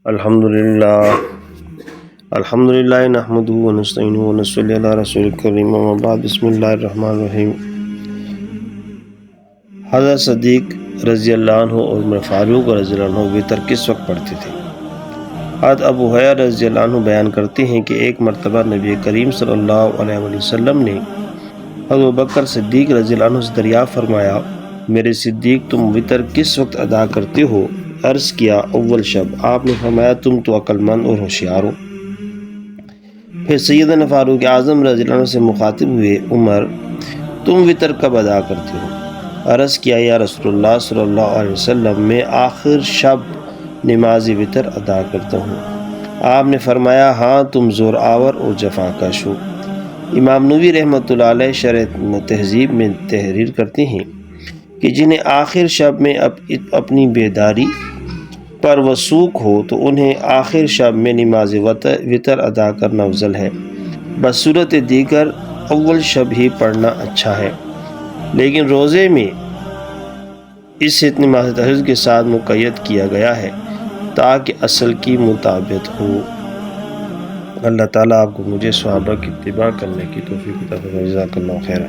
الحمدللہ نحمدہ ونستعینہ ونصلی علی رسول الکریم اما بعد بسم اللہ الرحمن الرحیم۔ حضرت صدیق رضی اللہ عنہ اور عمر فاروق رضی اللہ عنہ وتر کس وقت پڑھتے تھے؟ حضرت ابو ہریرہ رضی اللہ عنہ بیان کرتے ہیں کہ ایک مرتبہ نبی کریم صلی اللہ علیہ وسلم نے حضرت ابوبکر صدیق رضی اللہ عنہ سے دریافت فرمایا، میرے صدیق تم وتر کس وقت ادا کرتے ہو؟ عرض کیا اول شب۔ آپ نے فرمایا تم تو عقل مند اور ہوشیار ہو۔ پھر سیدنا فاروق اعظم رضی اللہ عنہ سے مخاطب ہوئے، عمر تم وتر کب ادا کرتے ہو؟ عرض کیا یا رسول اللہ صلی اللہ علیہ وسلم میں آخر شب نماز وتر ادا کرتا ہوں۔ آپ نے فرمایا ہاں تم زور آور اور جفا کش ہو۔ امام نووی رحمۃ اللہ علیہ شرح تہذیب میں تحریر کرتے ہیں کہ جنہیں آخر شب میں اپنی بیداری پر وثوق ہو تو انہیں آخر شب میں نماز وتر ادا کرنا افضل ہے، بصورت دیگر اول شب ہی پڑھنا اچھا ہے، لیکن روزے میں اس نماز تہجد کے ساتھ مقید کیا گیا ہے تاکہ اصل کی مطابقت ہو۔ اللہ تعالیٰ آپ کو مجھے صحابہ کی اتباع کرنے کی توفیق عطا فرمائے۔ جزاک اللہ خیرا۔